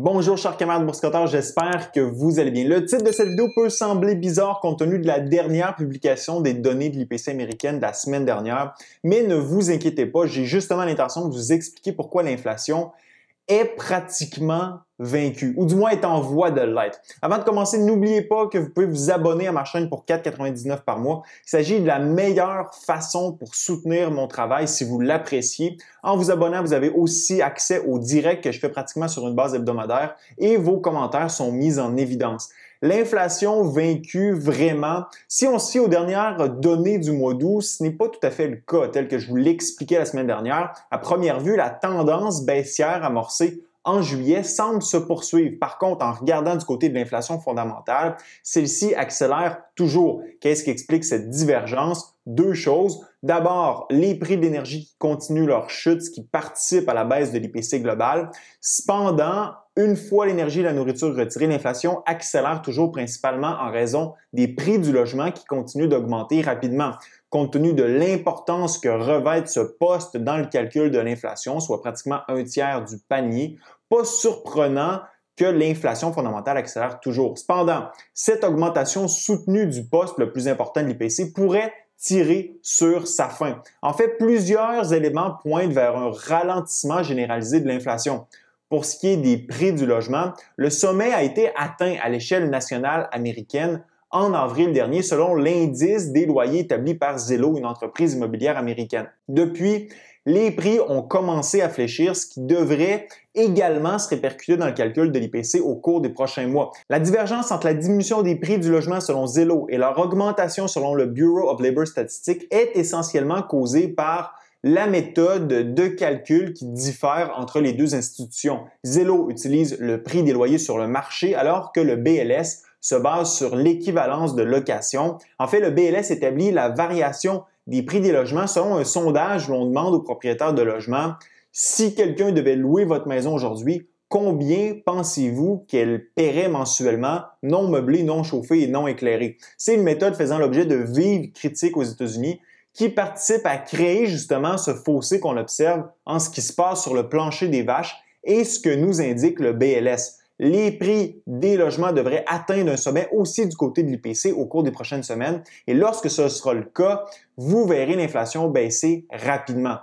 Bonjour chers camarades boursicotteurs, j'espère que vous allez bien. Le titre de cette vidéo peut sembler bizarre compte tenu de la dernière publication des données de l'IPC américaine de la semaine dernière, mais ne vous inquiétez pas, j'ai justement l'intention de vous expliquer pourquoi l'inflation est pratiquement vaincue, ou du moins est en voie de l'être. Avant de commencer, n'oubliez pas que vous pouvez vous abonner à ma chaîne pour 4,99 par mois. Il s'agit de la meilleure façon pour soutenir mon travail si vous l'appréciez. En vous abonnant, vous avez aussi accès au direct que je fais pratiquement sur une base hebdomadaire et vos commentaires sont mis en évidence. L'inflation vaincue, vraiment, si on se fie aux dernières données du mois d'août, ce n'est pas tout à fait le cas tel que je vous l'expliquais la semaine dernière. À première vue, la tendance baissière amorcée en juillet semble se poursuivre. Par contre, en regardant du côté de l'inflation fondamentale, celle-ci accélère toujours. Qu'est-ce qui explique cette divergence? Deux choses. D'abord, les prix de l'énergie qui continuent leur chute, ce qui participe à la baisse de l'IPC global. Cependant, une fois l'énergie et la nourriture retirées, l'inflation accélère toujours principalement en raison des prix du logement qui continuent d'augmenter rapidement. Compte tenu de l'importance que revêt ce poste dans le calcul de l'inflation, soit pratiquement un tiers du panier, pas surprenant que l'inflation fondamentale accélère toujours. Cependant, cette augmentation soutenue du poste le plus important de l'IPC pourrait tirer sur sa fin. En fait, plusieurs éléments pointent vers un ralentissement généralisé de l'inflation. Pour ce qui est des prix du logement, le sommet a été atteint à l'échelle nationale américaine en avril dernier selon l'indice des loyers établi par Zillow, une entreprise immobilière américaine. Depuis, les prix ont commencé à fléchir, ce qui devrait également se répercuter dans le calcul de l'IPC au cours des prochains mois. La divergence entre la diminution des prix du logement selon Zillow et leur augmentation selon le Bureau of Labor Statistics est essentiellement causée par la méthode de calcul qui diffère entre les deux institutions. Zillow utilise le prix des loyers sur le marché alors que le BLS se base sur l'équivalence de location. En fait, le BLS établit la variation des prix des logements selon un sondage où on demande aux propriétaires de logements si quelqu'un devait louer votre maison aujourd'hui, combien pensez-vous qu'elle paierait mensuellement, non meublée, non chauffée et non éclairée? C'est une méthode faisant l'objet de vives critiques aux États-Unis qui participe à créer justement ce fossé qu'on observe en ce qui se passe sur le plancher des vaches et ce que nous indique le BLS. Les prix des logements devraient atteindre un sommet aussi du côté de l'IPC au cours des prochaines semaines et lorsque ce sera le cas, vous verrez l'inflation baisser rapidement.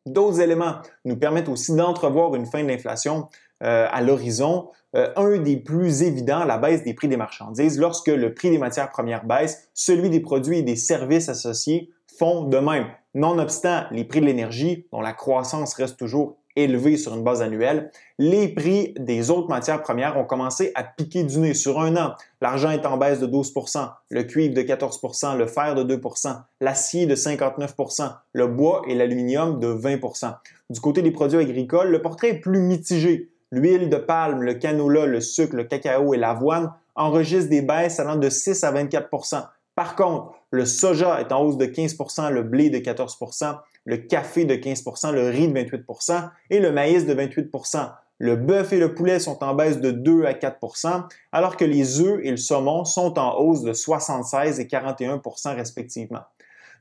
D'autres éléments nous permettent aussi d'entrevoir une fin de l'inflation à l'horizon. Un des plus évidents, la baisse des prix des marchandises. Lorsque le prix des matières premières baisse, celui des produits et des services associés font de même. Nonobstant les prix de l'énergie, dont la croissance reste toujours élevée sur une base annuelle, les prix des autres matières premières ont commencé à piquer du nez sur un an. L'argent est en baisse de 12 %, le cuivre de 14 %, le fer de 2 %, l'acier de 59 %, le bois et l'aluminium de 20 %. Du côté des produits agricoles, le portrait est plus mitigé. L'huile de palme, le canola, le sucre, le cacao et l'avoine enregistrent des baisses allant de 6 à 24 %. Par contre, le soja est en hausse de 15 %, le blé de 14 %, le café de 15 %, le riz de 28 % et le maïs de 28 %. Le bœuf et le poulet sont en baisse de 2 à 4 %, alors que les œufs et le saumon sont en hausse de 76 et 41 % respectivement.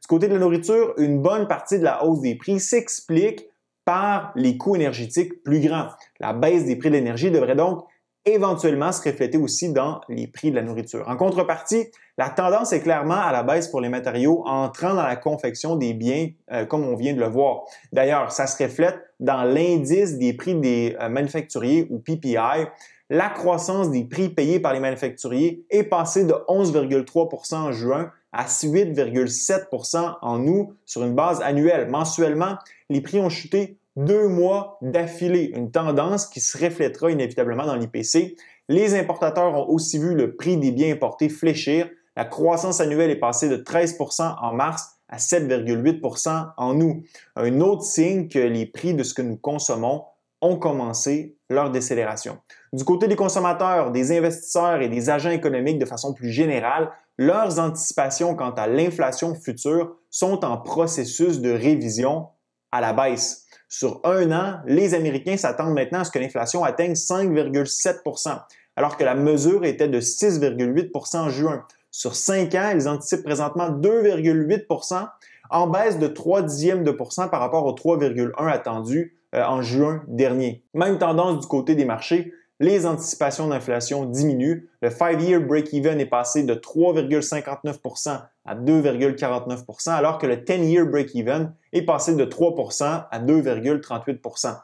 Du côté de la nourriture, une bonne partie de la hausse des prix s'explique par les coûts énergétiques plus grands. La baisse des prix de l'énergie devrait donc éventuellement se refléter aussi dans les prix de la nourriture. En contrepartie, la tendance est clairement à la baisse pour les matériaux entrant dans la confection des biens, comme on vient de le voir. D'ailleurs, ça se reflète dans l'indice des prix des manufacturiers ou PPI. La croissance des prix payés par les manufacturiers est passée de 11,3 % en juin à 8,7 % en août sur une base annuelle. Mensuellement, les prix ont chuté 2 mois d'affilée, une tendance qui se reflètera inévitablement dans l'IPC. Les importateurs ont aussi vu le prix des biens importés fléchir. La croissance annuelle est passée de 13 % en mars à 7,8 % en août. Un autre signe que les prix de ce que nous consommons ont commencé leur décélération. Du côté des consommateurs, des investisseurs et des agents économiques de façon plus générale, leurs anticipations quant à l'inflation future sont en processus de révision à la baisse. Sur un an, les Américains s'attendent maintenant à ce que l'inflation atteigne 5,7 %, alors que la mesure était de 6,8 % en juin. Sur 5 ans, ils anticipent présentement 2,8 % en baisse de 0,3 de % par rapport aux 3,1 attendus en juin dernier. Même tendance du côté des marchés. les anticipations d'inflation diminuent. Le 5-year break-even est passé de 3,59% à 2,49%, alors que le 10-year break-even est passé de 3% à 2,38%.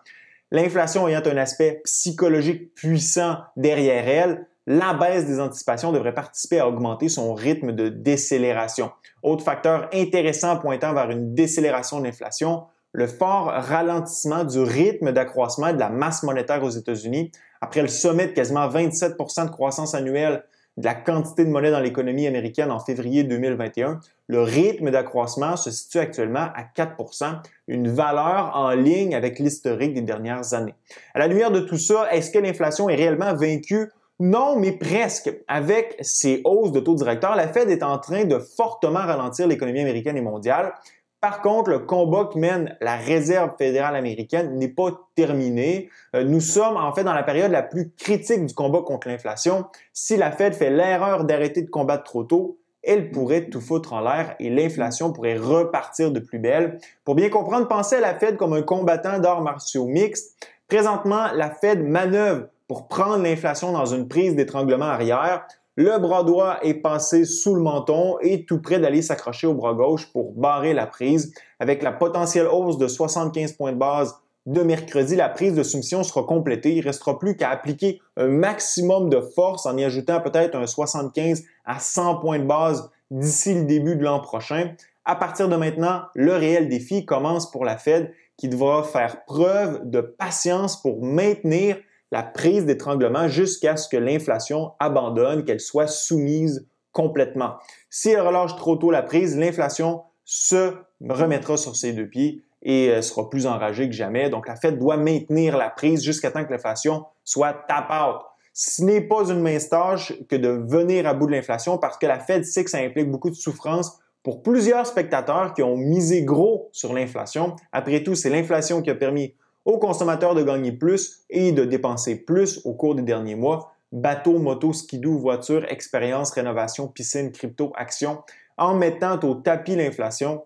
L'inflation ayant un aspect psychologique puissant derrière elle, la baisse des anticipations devrait participer à augmenter son rythme de décélération. Autre facteur intéressant pointant vers une décélération de l'inflation, le fort ralentissement du rythme d'accroissement de la masse monétaire aux États-Unis. Après le sommet de quasiment 27% de croissance annuelle de la quantité de monnaie dans l'économie américaine en février 2021, le rythme d'accroissement se situe actuellement à 4%, une valeur en ligne avec l'historique des dernières années. À la lumière de tout ça, est-ce que l'inflation est réellement vaincue? Non, mais presque. Avec ces hausses de taux directeurs, la Fed est en train de fortement ralentir l'économie américaine et mondiale. Par contre, le combat que mène la Réserve fédérale américaine n'est pas terminé. Nous sommes en fait dans la période la plus critique du combat contre l'inflation. Si la Fed fait l'erreur d'arrêter de combattre trop tôt, elle pourrait tout foutre en l'air et l'inflation pourrait repartir de plus belle. Pour bien comprendre, pensez à la Fed comme un combattant d'arts martiaux mixtes. Présentement, la Fed manœuvre pour prendre l'inflation dans une prise d'étranglement arrière. Le bras droit est passé sous le menton et tout près d'aller s'accrocher au bras gauche pour barrer la prise. Avec la potentielle hausse de 75 points de base de mercredi, la prise de soumission sera complétée. Il ne restera plus qu'à appliquer un maximum de force en y ajoutant peut-être un 75 à 100 points de base d'ici le début de l'an prochain. À partir de maintenant, le réel défi commence pour la Fed qui devra faire preuve de patience pour maintenir la prise d'étranglement jusqu'à ce que l'inflation abandonne, qu'elle soit soumise complètement. Si elle relâche trop tôt la prise, l'inflation se remettra sur ses deux pieds et sera plus enragée que jamais. Donc, la Fed doit maintenir la prise jusqu'à temps que l'inflation soit tap out. Ce n'est pas une mince tâche que de venir à bout de l'inflation parce que la Fed sait que ça implique beaucoup de souffrance pour plusieurs spectateurs qui ont misé gros sur l'inflation. Après tout, c'est l'inflation qui a permis aux consommateurs de gagner plus et de dépenser plus au cours des derniers mois. Bateaux, motos, skidoo, voitures, expériences, rénovation, piscine, crypto, actions. En mettant au tapis l'inflation,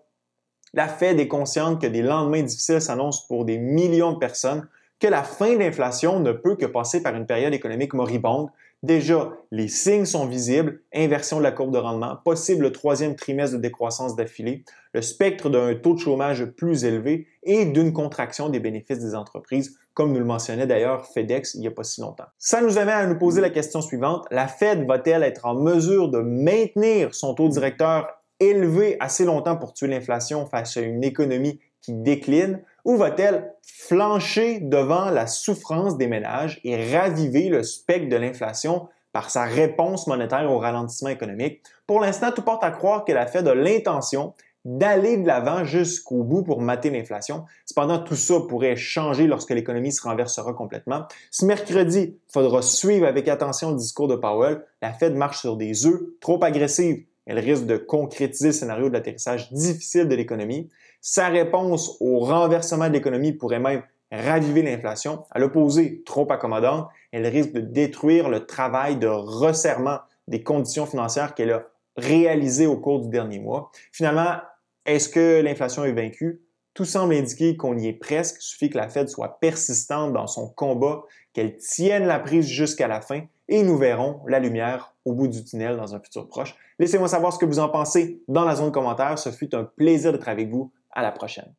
la Fed est consciente que des lendemains difficiles s'annoncent pour des millions de personnes, que la fin de l'inflation ne peut que passer par une période économique moribonde. Déjà, les signes sont visibles, inversion de la courbe de rendement, possible troisième trimestre de décroissance d'affilée, le spectre d'un taux de chômage plus élevé et d'une contraction des bénéfices des entreprises, comme nous le mentionnait d'ailleurs FedEx il n'y a pas si longtemps. Ça nous amène à nous poser la question suivante, la Fed va-t-elle être en mesure de maintenir son taux directeur élevé assez longtemps pour tuer l'inflation face à une économie qui décline, ou va-t-elle flancher devant la souffrance des ménages et raviver le spectre de l'inflation par sa réponse monétaire au ralentissement économique? Pour l'instant, tout porte à croire que la Fed a l'intention d'aller de l'avant jusqu'au bout pour mater l'inflation. Cependant, tout ça pourrait changer lorsque l'économie se renversera complètement. Ce mercredi, il faudra suivre avec attention le discours de Powell. La Fed marche sur des œufs trop agressifs. Elle risque de concrétiser le scénario de l'atterrissage difficile de l'économie. Sa réponse au renversement de l'économie pourrait même raviver l'inflation. À l'opposé, trop accommodante, elle risque de détruire le travail de resserrement des conditions financières qu'elle a réalisé au cours du dernier mois. Finalement, est-ce que l'inflation est vaincue? Tout semble indiquer qu'on y est presque. Il suffit que la Fed soit persistante dans son combat, qu'elle tienne la prise jusqu'à la fin et nous verrons la lumière au bout du tunnel dans un futur proche. Laissez-moi savoir ce que vous en pensez dans la zone commentaire. Ce fut un plaisir d'être avec vous. À la prochaine.